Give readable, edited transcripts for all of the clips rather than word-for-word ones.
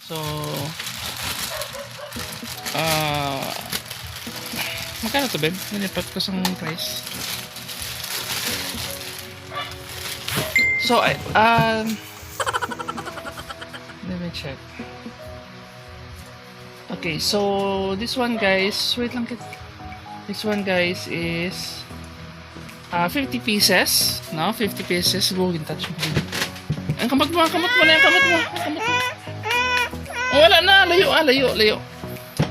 So, magkano to, babe? Nilipat ko sa price. So, let me check. Okay, so this one, guys, wait lang kit. This one, guys, is 50 pieces, no? 50 pieces. Go in touch mo. Ang kamot mo na yung kamot mo. Oh, wala na, layo.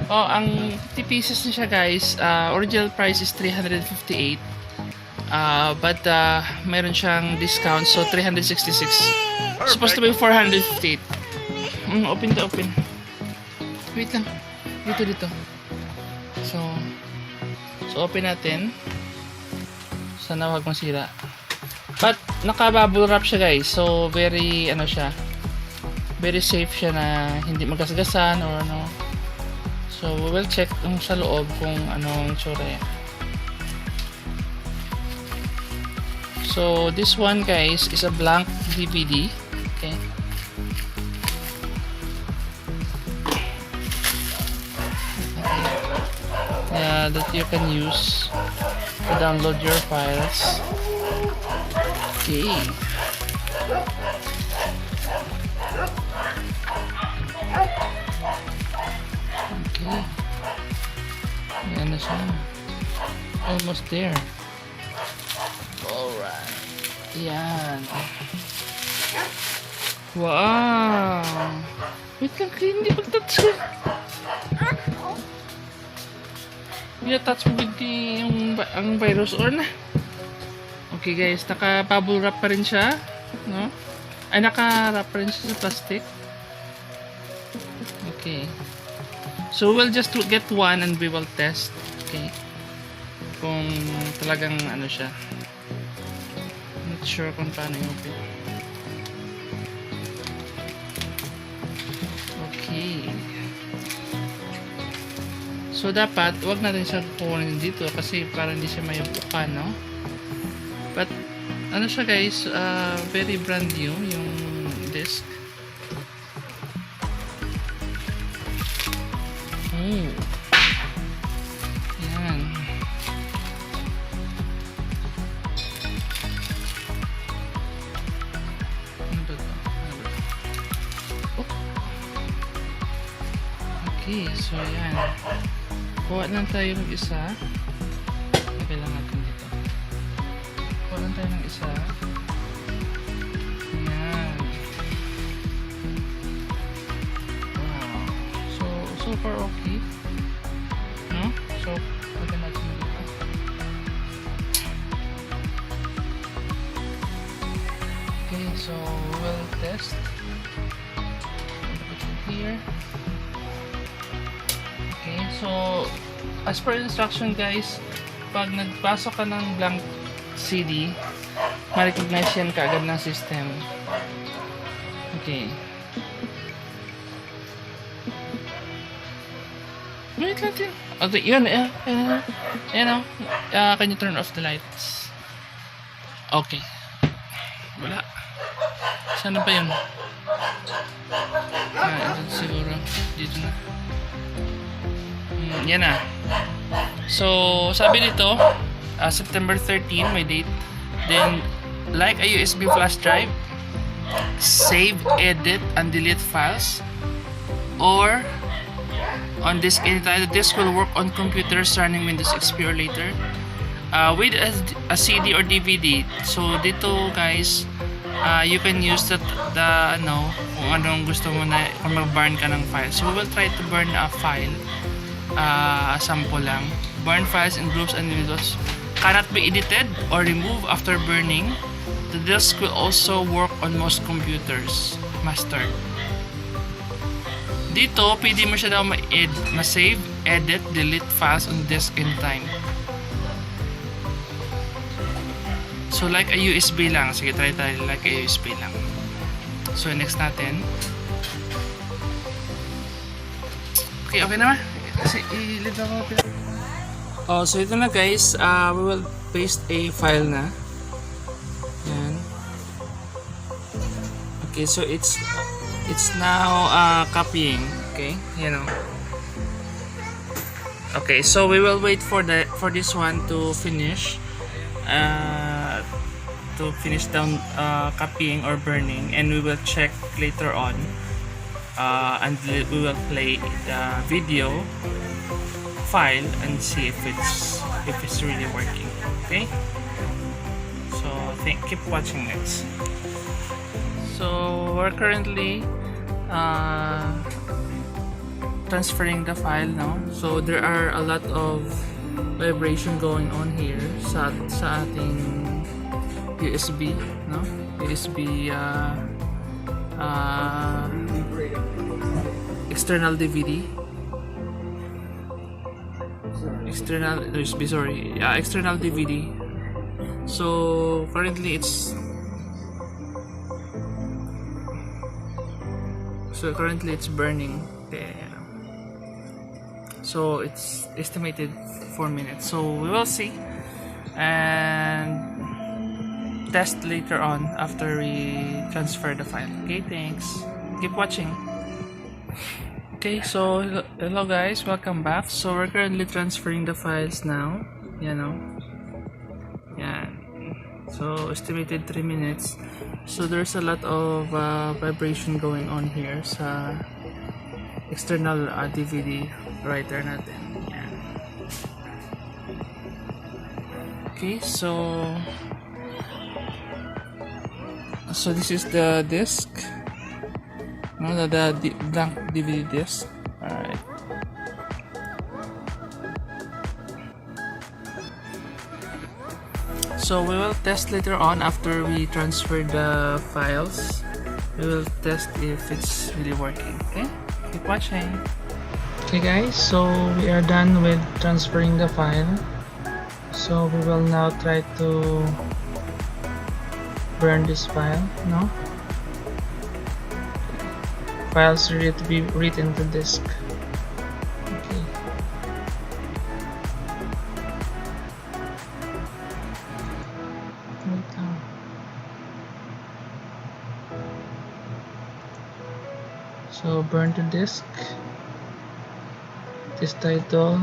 Oh, ang 50 pieces na siya, guys. Original price is 358. But mayroon siyang discount, so 366. Supposed to be 458. Open. Wait lang. Dito. So open natin. Sana wag masira. But naka-bubble wrap siya, guys. So very very safe siya na hindi magasgasan or ano. So we will check sa loob kung anong itsura yan. So this one, guys, is a blank DVD. Okay. That you can use to download your files. Okay. Ayan na siya. Almost there. Alright. Yan. Wow. Wait lang, hindi pag-touch ko. Touch mo yung ang virus or na. Okay, guys, naka-bubble wrap pa rin siya, no? Ay, naka-wrap pa rin siya sa plastic. Okay. So we'll just get one and we will test. Okay. Kung talagang siya. Not sure kung paano yung open. Okay. So dapat wag natin siya kukunin dito kasi para hindi siya mayupukan, no? But siya, guys, very brand new yung disc. Yan. Okay, so yan. Kuha lang tayo ng isa. Lagay lang natin dito. Kuha lang tayo ng isa. Ayan. Wow. So far okay. No? So, lagay natin dito. Okay, so we'll test. Put it here. Okay, so as per instruction, guys, pag nagpasok ka ng blank CD, ma-recognize yan kaagad ng system. Okay. Wait natin. Okay, yun. Can you turn off the lights? Okay. Wala. Sana ba yun? Ito siguro. Dito na. Yan na. So, sabi dito, September 13, may date. Then, like a USB flash drive, save, edit, and delete files, or on disk anytime. The disk will work on computers running Windows XP or later. With a CD or DVD. So, dito, guys, you can use kung anong gusto mo na, kung mag-burn ka ng file. So, we will try to burn a file. Sample lang. Burn files in groups and windows cannot be edited or removed after burning. The disk will also work on most computers. Master. Dito, pwede mo siya daw ma-save, edit, delete files on disk anytime. So like a USB lang. Sige, try tayo like a USB lang. So next natin. Okay naman. Kasi i-leave ako. So ito na, guys, we will paste a file na. Yan. Okay, so it's It's now copying. Okay, you know. Okay, so we will wait for this one to finish. To finish down copying or burning, and we will check later on, and we will play the video file and see if it's really working. Okay, so keep watching next. So we're currently transferring the file now. So there are a lot of vibration going on here sa ating USB, no? USB external DVD. External USB, sorry. Yeah, external DVD. So currently it's burning. Okay. So it's estimated 4 minutes. So we will see and test later on after we transfer the file. Okay, thanks. Keep watching. Okay, so hello guys, welcome back. So we're currently transferring the files now. You know. Yeah. So estimated 3 minutes. So there's a lot of vibration going on here sa external DVD writer natin. Yeah. Okay, so this is the disc, no, the blank DVD disc. Alright. So we will test later on after we transfer the files. We will test if it's really working. Okay, keep watching. Okay guys, so we are done with transferring the file. So we will now try to burn this file. No, files ready to be written to disk. Okay. So burn to disk. This title.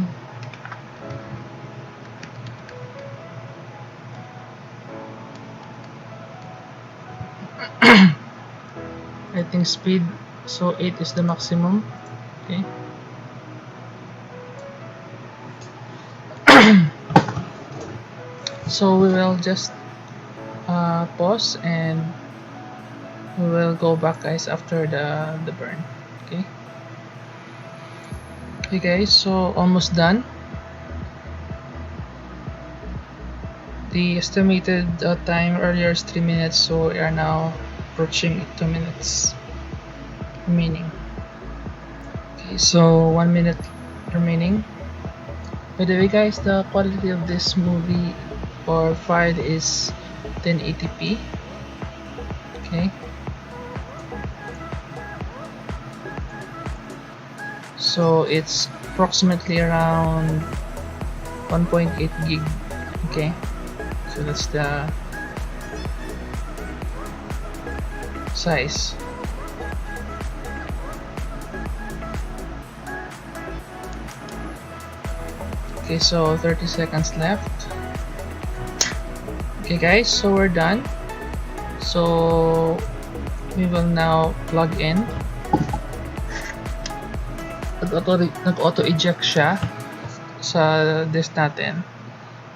Writing speed, so 8 is the maximum. Okay. So we will just pause and we will go back guys after the burn. Okay. Okay guys, so almost done. The estimated time earlier is 3 minutes, so we are now approaching 2 minutes remaining. Okay, so 1 minute remaining. By the way guys, the quality of this movie or file is 1080p. Okay. So it's approximately around 1.8 gig. Okay. So that's the size. Okay, so 30 seconds left. Okay guys, so we're done. So we will now plug in. Nag-auto eject siya sa disk natin.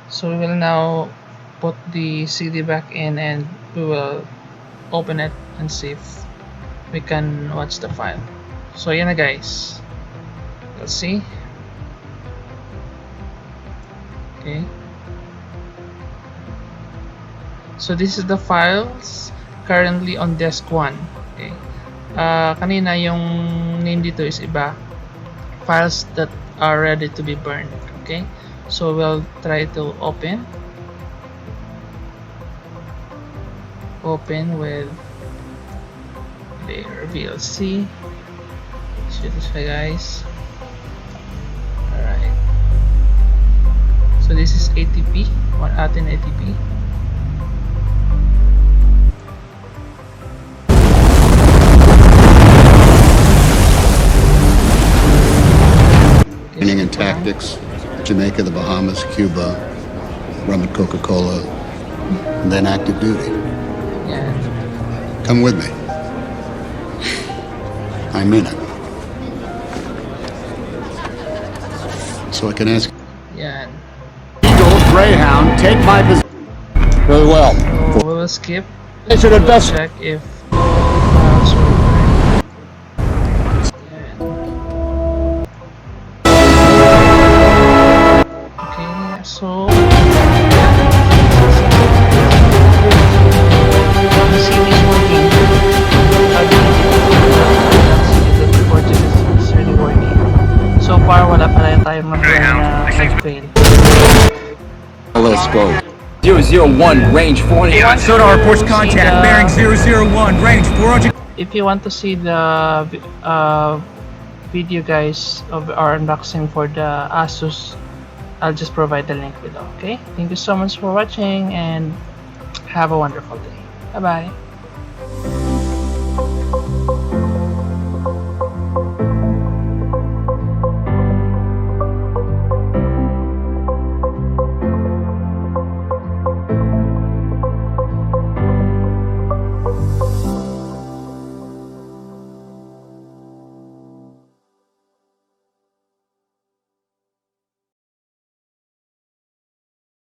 So we will now put the CD back in and we will open it and see if we can watch the file. So yan na guys. Let's see. Okay. So this is the files currently on disk 1. Okay. Kanina yung name dito is iba. Files that are ready to be burned. Okay. So we'll try to open with the VLC. So this way guys. Alright. So this is ATP, 1080p. tactics, Jamaica, the Bahamas, Cuba, rum and Coca-Cola, and then active duty. Yan. Come with me. I mean it. So I can ask. Yan. Eagle, Greyhound, take my position. Very well. So, we will skip. I should We'll invest. check if okay, so you see this working. It's really working. So far, wala pa rin tayong nag-fail. Let's go. 001, range 400. Sonar reports contact, bearing 001, range 400. If you want to see the video guys of our unboxing for the Asus, I'll just provide the link below. Okay, thank you so much for watching and have a wonderful day. Bye bye.